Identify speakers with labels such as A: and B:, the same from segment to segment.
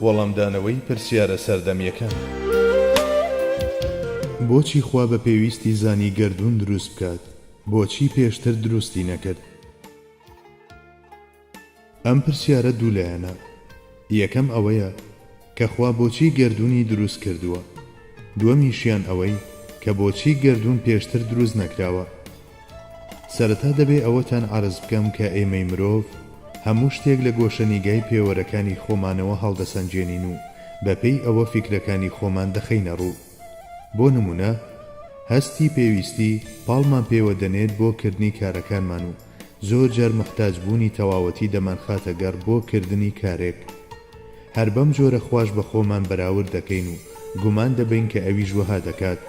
A: وەڵامدانەوەی پرسیارە سەردەمیەکان. بۆچی خوا بە پێویستی زانی گەردوون دروست بکات؟ بۆچی پێشتر دروستی نەکرد؟ ئەم پرسیارە دوولایەنە. یەکەم ئەوەیە کە خوا بۆچی گەردوونی دروست کردووە. دووەمیشیان ئەوەی کە بۆچی گەردوون پێشتر دروست نەکراوە. سەرەتا دەبێ ئەوەتان عەرز بکەم کە ئێمەی مرۆڤ هەموو شتێک لە گۆشەنیگای پێوەرەکانی خۆمانەوە هەڵدەسەنجێنین و بەپێی ئەوە فیکرەکانی خۆمان دەخەینە ڕوو. بۆ نمونە هەستی پێویستی پاڵمان پێوە دەنێت بۆ کردنی کارەکانمان و زۆر جار محتاجبوونی تەواوەتی دەمان خاتە گەڕ بۆ کردنی کارێک. هەر بەم جۆرە خوش بە خۆمان بەراورد دەکەین و گومان دەبین کە ئەویش وەها دەکات.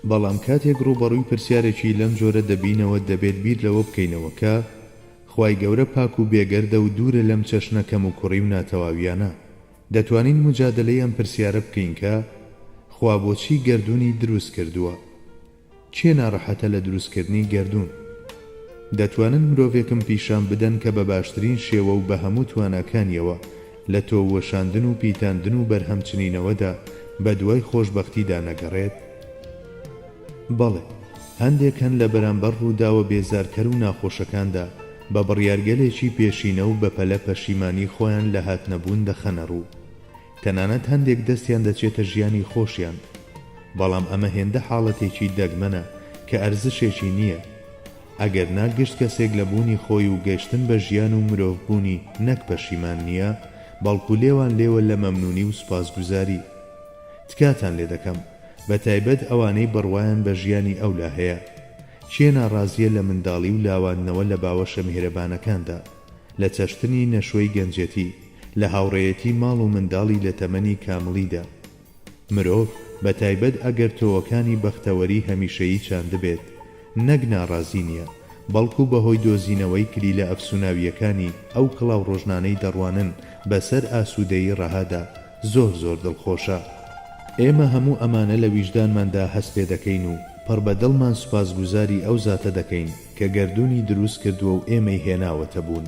A: بەڵام کاتێک ڕوبەڕووی پرسیارێکی لەم جۆرە دەبینەوە دەبێت بیر لەوە بکەینەوە کە خوای گەورە پاک و بێگەردە و دوورە لەم چەشنە کەم و کوڕی و ناتەواویانە. دەتوانین مجادلەی ئەم پرسیارە بکەین کە خوا بۆچی گەردوونی دروست کردووە؟ چێ ناڕەحەتە لە دروستکردنی گەردوون؟ دەتوانن مرۆڤێکم پیشان بدەن کە بە باشترین شێوە و بە هەموو تواناکانیەوە لە تۆوەشاندن و پیتاندن و بەرهەمچنینەوەدا بە دوای خۆشبەختیدا نەگەڕێت؟ بەڵێ، هەندێک هەن لە بەرامبەر ڕووداوە بێزارکەر و ناخۆشەکاندا بە بڕیارگەلێکی پێشینە و بەپەلە پەشیمانی خۆیان لە هاتنەبوون دەخەنە ڕوو. تەنانەت هەندێک دەستیان دەچێتە ژیانی خۆشیان. بەڵام ئەمە هێندە حاڵەتێکی دەگمەنە کە ئەرزشێکی نییە. ئەگەر ناگەشت کەسێک لە بوونی خۆی و گەشتن بە ژیان و مرۆڤبوونی نەک پەشیمان نییە، بەڵکو لێوان لێوە لە مەمنونی و سوپاسگوزاری. تکاتان لێ دەکەم بە تایبەت ئەوانەی بڕوایان بە ژیانی ئەولا هەیە. چێ ناڕازیە لە منداڵی و لاوانەوە لە باوەشە میهرەبانەکاندا، لە چەشتنی نەشوەی گەنجەتی، لە هاوڕێیەتی ماڵ و منداڵی لە تەمەنی کامڵیدا. مرۆڤ بە تایبەت ئەگەر تۆوەکانی بەختەوەری هەمیشەیی چاند بێت، نەک ناڕازی نییە، بەڵکو بەهۆی دۆزینەوەی کلی لە ئەفسوناویەکانی ئەو کڵاو ڕۆژنانەی دەڕوانن بەسەر ئاسوودەیی ڕەهادا زۆر زۆر دڵخۆشە. ئێمە هەموو ئەمانە لە ویژدانماندا هەست پێ دەکەین و پڕ بە دڵمان سوپاسگوزاری ئەو زاتە دەکەین کە گەردوونی دروست کردووە و ئێمەی هێناوەتە بوون.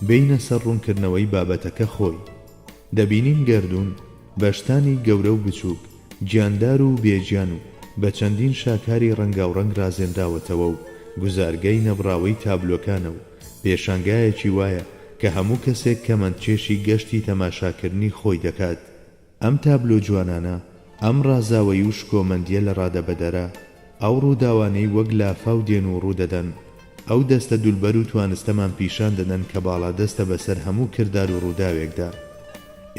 A: بینە سەر ڕوونکردنەوەی بابەتەکە خۆی. دەبینین گەردوون بەشتانی گەورە و بچووک، گیاندار و بێگیان و بە چەندین شاکاری ڕەنگاوڕەنگ رازێنراوەتەوە و گوزارگەی نەبراوەی تابلۆکانە و پێشانگایەکی وایە کە هەموو کەسێک کەمەندچێشی گەشتی تەماشاکردنی خۆی دەکات. ئەم تابلۆ جوانانە، ئەم ڕازاوەی و شکۆمەندیە لە ڕادەبەدەرە، ئەو ڕووداوانەی وەک لافاو دێن و ڕوودەدەن، ئەو دەستە دولبەر و توانستەمان پیشان دەدەن کە باڵا دەستە بەسەر هەموو کردار و ڕووداوێکدا.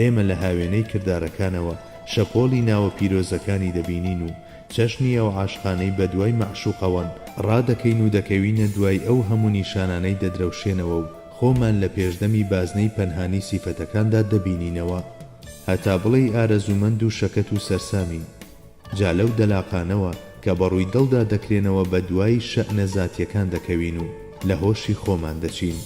A: ئێمە لە هاوێنەی کردارەکانەوە شەپۆڵی ناوە پیرۆزەکانی دەبینین و چەشنی ئەو عاشقانەی بە دوای مەعشوقەوەن ڕادەکەین و دەکەوینە دوای ئەو هەموو نیشانانەی دەدرەوشێنەوە و خۆمان لە پێشدەمی بازنەی پەنهانی سیفەتەکاندا دەبینینەوە، هەتا بڵێ ئارەزومەند و شەکەت و سەرسامین. جا لەو دەلاقانەوە کە بەڕووی دڵدا دەکرێنەوە بە دوای شەئنە زاتیەکان دەکەوین و لە هۆشی خۆمان دەچین.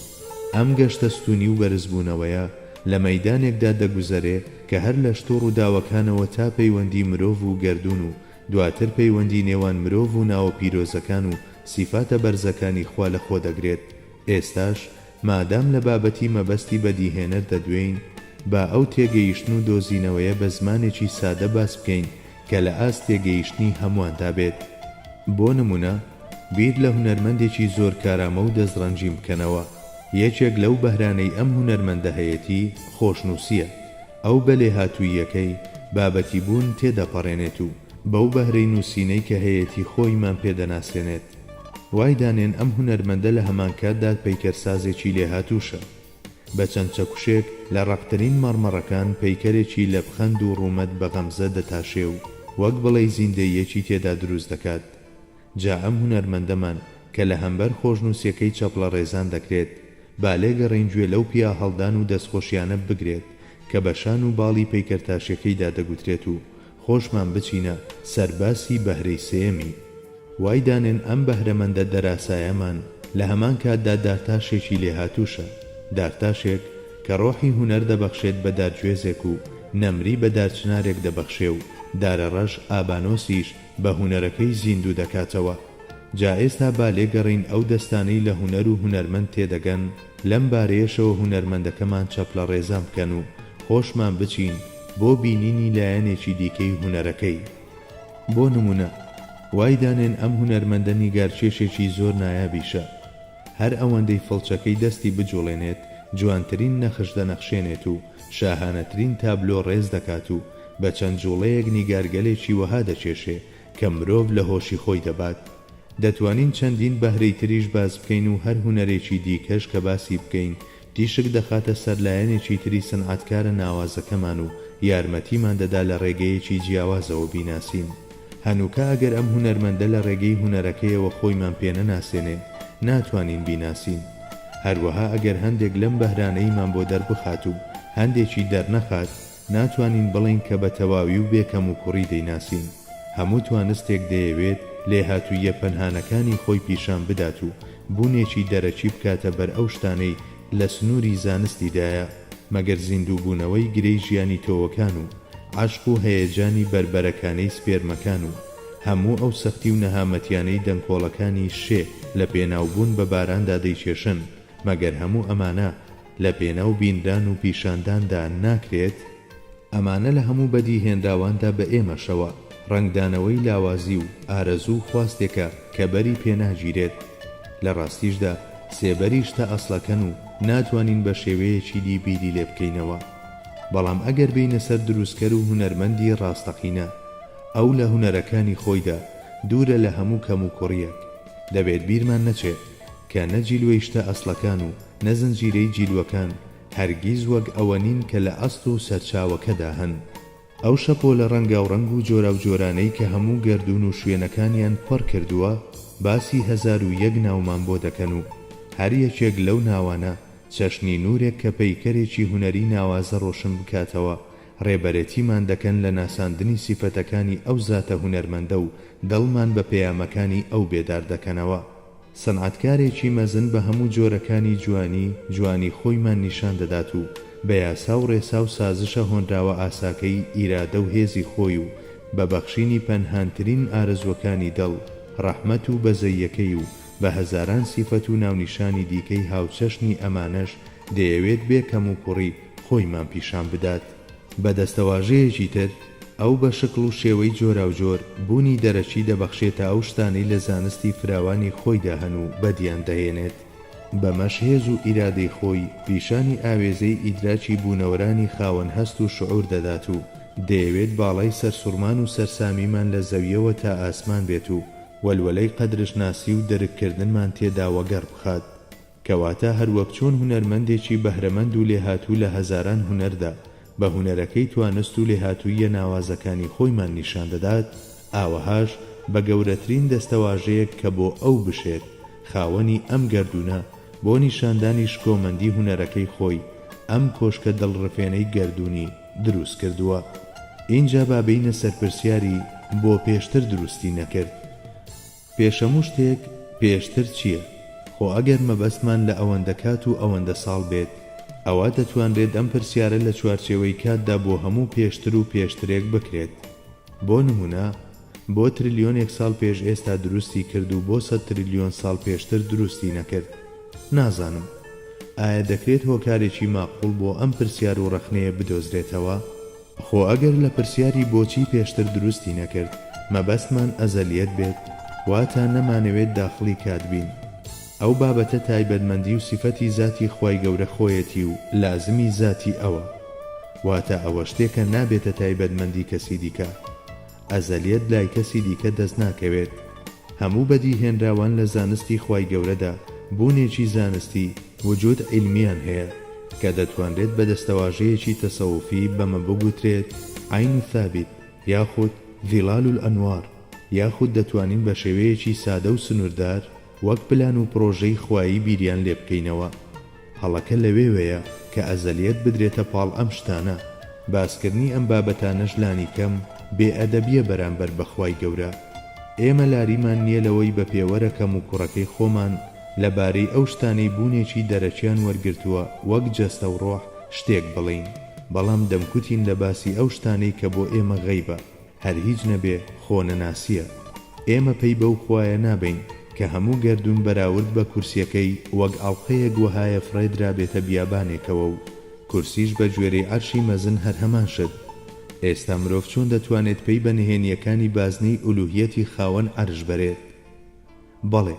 A: ئەم گەشتە ستونی و بەرزبوونەوەیە لە مەیدانێکدا دەگوزەرێ کە هەر لە شتۆ ڕووداوەکانەوە تا پەیوەندی مرۆڤ و گەردوون و دواتر پەیوەندی نێوان مرۆڤ و ناوە پیرۆزەکان و سیفاتە بەرزەکانی خوا لە خۆ دەگرێت. ئێستاش مادام لە بابەتی مەبەستی بەدیهێنەر دەدوێین، با ئەو تێگەیشتن و دۆزینەوەیە بە زمانێکی سادە باس بکەین کە لە ئاست تێگەیشتنی هەموواندا بێت. بۆ نمونە بیر لە هونەرمەندێکی زۆر کارامە و دەستڕەنجیم بکەنەوە. یەکێک لەو بەهرانەی ئەم هونەرمەندە هەیەتی خۆشنووسیە. ئەو بەلێ هاتوویەکەی بابەتی بوون تێدەپەڕێنێت و بەو بەهرەی نووسینەی کە هەیەتی خۆیمان پێدەناسێنێت. وای دانێن ئەم هونەرمەندە لە هەمان کاتدا پەیکەرسازێکی لێهاتووشە. بە چەند چەکوشێک لە ڕەقترین مەڕمەڕەکان پەیکەرێکی لە بخەند و ڕوومەت بە غەمزە دەتاشێ و وەک بڵێ زیندەیەکی تێدا دروست دەکات. جا ئەم هونەرمەندەمان کە لە هەمبەر خۆشنووسیەکەی چەپڵە ڕێزان دەکرێت، با لێگەڕین گوێ لەو پیا هەڵدان و دەستخۆشیانە بگرێت کە بە شان و باڵی پەیکەرتاشیەکەیدا دەگوترێت و خۆشمان بچینە سەرباسی بەهرەی سێمی. وای دانێن ئەم بەهرەمەندە دەراسایەمان لە هەمان کاتدا دارتاشێکی لێهاتووشە. دارتاشێک کە ڕۆحی هونەر دەبەخشێت بە دارگوێزێک و نەمری بە دارچنارێک دەبەخشێ و دارە ڕەش ئابانۆسیش بە هونەرەکەی زیندوو دەکاتەوە. جا ئێستا با لێگەڕین ئەو دەستانەی لە هونەر و هونەرمەند تێدەگەن، لەم بارەیەشەوە هونەرمەندەکەمان چەپڵە ڕێزان بکەن و خۆشمان بچین بۆ بینینی لایەنێکی دیکەی هونەرەکەی. بۆ نمونە وای دانێن ئەم هونەرمەندە نیگارکێشێکی زۆر نایابیشە، هەر ئەوەندەی فڵچەکەی دەستی بجوڵێنێت جوانترین نەخش دەنەخشێنێت و شاهانەترین تابلۆ ڕێز دەکات و بە چەند جوڵەیەک نیگارگەلێکی وەها دەچێشێ کە مرۆڤ لە هۆشی خۆی دەبات. دەتوانین چەندین بەهرەی تریش باز بکەین و هەر هونەرێکی دیکەش کە باسی بکەین تیشک دەخاتە سەرلایەنێکی تری سەنعەتکارە ناوازەکەمان و یارمەتیمان دەدا لە ڕێگەیەکی جیاوازەوە بیناسین. هەنووکە ئەگەر ئەم هونەرمەندە لە ڕێگەی هونەرەکەیەوە خۆیمان پێنەناسێنێ ناتوانین بیناسین. هەروەها ئەگەر هەندێک لەم بەهرانەیمان بۆ دەربخات و هەندێکی دەرنەخات ناتوانین بڵین کە بە تەواوی و بێکەم و کوڕی دەیناسین. هەموو توانستێک دەیەوێت لێهاتوویە پەنهانەکانی خۆی پیشان بدات و بوونێکی دەرەچی بکاتە بەر ئەو شتانەی لە سنووری زانستیدایە مەگەر زیندووبوونەوەی گرەی ژیانی تۆوەکان و عاشق و هەیەجانی بربەرەکانەی سپێرمەکان و هەموو ئەو سەختی و نەهامەتیانەی دەنگکۆڵەکانی شێ لە پێناوبوون بە باراندا دەیچێشن، مەگەر هەموو ئەمانە لە پێناو بینران و پیشانداندا ناکرێت، ئەمانە لە هەموو بەدیهێنراواندا بە ئێمەشەوە ڕنگدانەوەی لاوازی و ئارەزوو خواستێکە کە بەری پێناگیرێت. لە ڕاستیشدا سێبەری شتە ئەسڵەکەن و ناتوانین بە شێوەیەکی دی بیری لێ بکەینەوە. بەڵام ئەگەر بینە سەر دروستکەر و هونەرمەندی ڕاستەقینە ئەو لە هونەرەکانی خۆیدا دوورە لە هەموو کەم و کوڕیەک، دەبێت بیرمان نەچێت کە نە جیلوەی شتە ئەسڵەکان و نە زنجیرەی جیلوەکان هەرگیز وەک ئەوە نین کە لە ئەسڵ و سەرچاوەکەدا هەن. ئەو شەپۆ لە ڕەنگا و ڕەنگ و جۆرا و جۆرانەی کە هەموو گەردون و شوێنەکانیان پڕ کردووە باسی 1001 ناومان بۆ دەکەن و هەر یەکێک لەو ناوانە چەشنی نورێک کە پەیکەرێکی هونەری ناوازە ڕۆشن بکاتەوە ڕێبەرەتیمان دەکەن لە ناساندنی سیفەتەکانی ئەو زاتە هونەرمەندە و دڵمان بە پەیامەکانی ئەو بێدار دەکەنەوە. سەنعەتکارێکی مەزن بە هەموو جۆرەکانی جوانی خۆیمان نیشان دەدات و بە یاسا و ڕێسا و سازشە هۆنراوە ئاساکەی ئیرادە و هێزی خۆی و بە بەخشینی پەنهانترین ئارەزوەکانی دڵ، ڕەحمەت و بەزەیەکەی و بە هەزاران سیفەت و ناونیشانی دیکەی هاوچەشنی ئەمانەش دەیەوێت بێکەم و کوڕی خۆیمان پیشان بدات. بە دەستەواژەیەکی تر ئەو بە شکل و شێوەی جۆرا و جۆر بوونی دەرەچی دەبەخشێتە ئەو شتانەی لە زانستی فراوانی خۆیدا هەن و بەدیان دەهێنێت. بەمەش هێز و ئیرادەی خۆی پیشانی ئاوێزەی ئیدراکی بوونەوەرانی خاوەن هەست و شعور دەدات و دەیەوێت باڵای سەرسوڕمان و سەرسامیمان لە زەویەوە تا ئاسمان بێت و وەلوەلەی قەدرشناسی و دەرککردنمان تێدا وەگەڕ بخات، کەواتە هەروەک چۆن هونەرمەندێکی بەهرەمەند و لێهاتوو لە هەزاران هونەردا بە هونەرەکەی توانست و لێهاتوویە ناوازەکانی خۆیمان نیشان دەدات، ئاوەهاش بە گەورەترین دەستەواژەیەک کە بۆ ئەو بشێت خاوەنی ئەم گەردوونە بۆ نیشاندانی شکۆمەندی هونەرەکەی خۆی ئەم کۆشکە دڵڕفێنەی گەردوونی دروست کردووە. اینجا بابینە سەرپرسیاری بۆ پێشتر دروستی نەکرد. پێشەموو شتێک پێشتر چییە؟ خۆ ئەگەر مەبەستمان لە ئەوەندە کات و ئەوەندە ساڵ بێت ئەوە دەتوانرێت ئەم پرسیارە لە چوارچێوەی کاتدا بۆ هەموو پێشتر و پێشترێک بکرێت. بۆ نمونە بۆ تریلیۆنێک ساڵ پێش ئێستا دروستی کرد و بۆ 100 تریلیۆن ساڵ پێشتر دروستی نەکرد؟ نازانم. ئایا دەکرێت هۆکارێکی ماقوڵ بۆ ئەم پرسیار و ڕەخنەیە بدۆزرێتەوە؟ خۆ ئەگەر لە پرسیاری بۆچی پێشتر دروستی نەکرد مەبەستمان ئەزەلیەت بێت واتە نەمانەوێت داخڵی کات بین. ئەو بابەتە تایبەتمەندی و سیفەتی ذاتی خوای گەورە خۆیەتی و لازمی ذاتی ئەوە، واتە ئەوە شتێکە نابێتە تایبەتمەندی کەسی دیکە. ئەزەلیەت لای کەسی دیکە دەست ناکەوێت. هەموو بەدیهێنراوان لە زانستی خوای گەورەدا بوونێکی زانستی وجود عیلمیان هەیە کە دەتوانرێت بە دەستەواژەیەکی تەسەوفی بەمە بگوترێت عین ثابت یاخود ظیلال الأنوار، یاخود دەتوانین بە شێوەیەکی سادە و سنووردار وەک پلان و پرۆژەی خوایی بیریان لێ بکەینەوە. هەڵەکە لەوێوەیە کە ئەزەلیەت بدرێتە پاڵ ئەم شتانە. باسکردنی ئەم بابەتانەش لانی کەم بێئەدەبیە بەرامبەر بە خوای گەورە. ئێمە لاریمان نییە لەوەی بە پێوەرەکەم و کوڕەکەی خۆمان لەبارەی ئەو شتانەی بوونێکی دەرەچیان وەرگرتووە وەک جەستە و ڕۆح شتێک بڵین، بەڵام دەمکوتین لە باسی ئەو شتانەی کە بۆ ئێمە غەیبە، هەر هیچ نەبێ خۆنەناسیە. ئێمە پەی بەو خوایە نابین کە هەموو گەردون بەراورد بە کورسیەکەی وەک ئاڵقەیەک وەهایە فڕێدرا بێتە بیابانێکەوە و کورسیش بە گوێرەی عەرشی مەزن هەر هەمان شت. ئێستا مرۆڤ چۆن دەتوانێت پێی بە نهێنیەکانی بازنەی ئولوهیەتی خاوەن عەرش بەرێت؟ بەڵێ،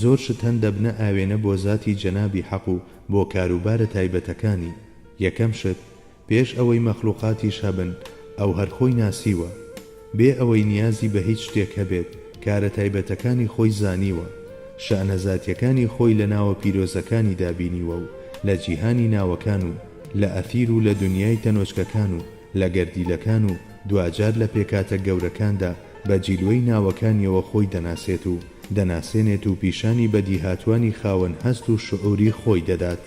A: زۆر شت هەن دەبنە ئاوێنە بۆ زاتی جەنابی حەق و بۆ کاروبارە تایبەتەکانی. یەکەم شت، پێش ئەوەی مەخلوقاتیش هەبن، ئەو هەر خۆی ناسیوە، بێ ئەوەی نیازی بە هیچ شتێک هەبێت، کارە تایبەتەکانی خۆی زانیوە، شەئنە زاتیەکانی خۆی لە ناوە پیرۆزەکانی دابینیوە و لە جیهانی ناوەکان و لە ئەثیر و لە دنیای تەنۆچکەکان و لە گەردیلەکان و دوجار لە پێکاتە گەورەکاندا بە جیلوەی ناوەکانیەوە خۆی دەناسێت و دەناسێنێت و پیشانی بەدی هاتوانی خاوەن هەست و شعوری خۆی دەدات.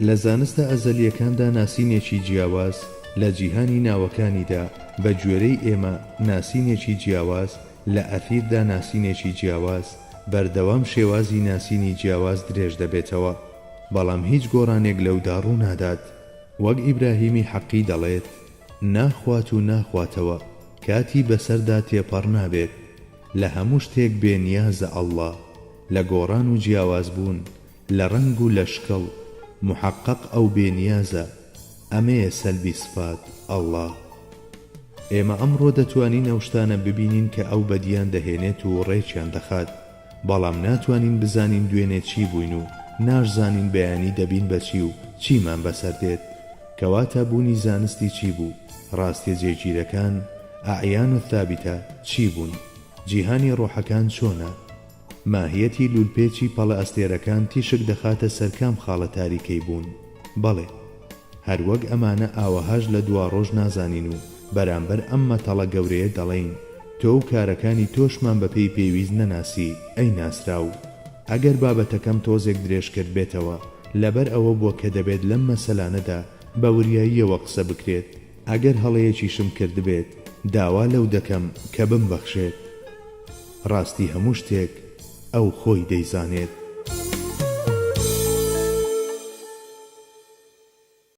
A: لە زانستە ئەزەلیەکاندا ناسینێکی جیاواز، لە جیهانی ناوەکانیدا بە گوێرەی ئێمە ناسینێکی جیاواز، لە ئەثیردا ناسینێکی جیاواز، بەردەوام شێوازی ناسینی جیاواز درێژ دەبێتەوە، بەڵام هیچ گۆڕانێک لەودا ڕوو نادات. وەک ئیبراهیمی حەقی دەڵێت، ناخوات و ناخواتەوە، کاتی بەسەردا تێپەڕ نابێت، لە هەموو شتێک بێنیازە ئەڵڵا، لە گۆڕان و جیاواز بوون، لە ڕەنگ و لە شکەڵ، محەقق ئەو بێنیازە، ئەمەیە سەلبی سفات ئەڵڵا. ئێمە ئەمڕۆ دەتوانین ئەو شتانە ببینین کە ئەو بەدیان دەهێنێت و ڕێکیان دەخات، بەڵام ناتوانین بزانین دوێنێ چی بووین و ناشزانین بەیانی دەبین بە چی و چیمان بەسەر دێت. کەواتە بوونی زانستی چی بوو؟ ڕاستیە جێگیرەکان، ئەعیان و ثابتە چی بوون؟ جیهانی ڕۆحەکان چۆنە؟ ماهیەتی لولپێکی پەڵە ئەستێرەکان تیشک دەخاتە سەرکام خاڵە تاریکەی بوون؟ بەڵێ، هەروەک ئەمانە ئاوەهاش لە دوا ڕۆژ نازانین و بەرامبەر ئەم مەتەڵە گەورەیە دەڵێین تۆ و کارەکانی تۆشمان بەپێی پێویست نەناسی ئەی ناسراو. ئەگەر بابەتەکەم تۆزێک درێژ کرد بێتەوە لەبەر ئەوە بووە کە دەبێت لەم مەسەلانەدا بە وریاییەوە قسە بکرێت، ئەگەر هەڵەیەکیشم کرد بێت داوا لەو دەکەم کە بمبەخشێت. ڕاستی هەموو شتێک ئەو خۆی دەیزانێت.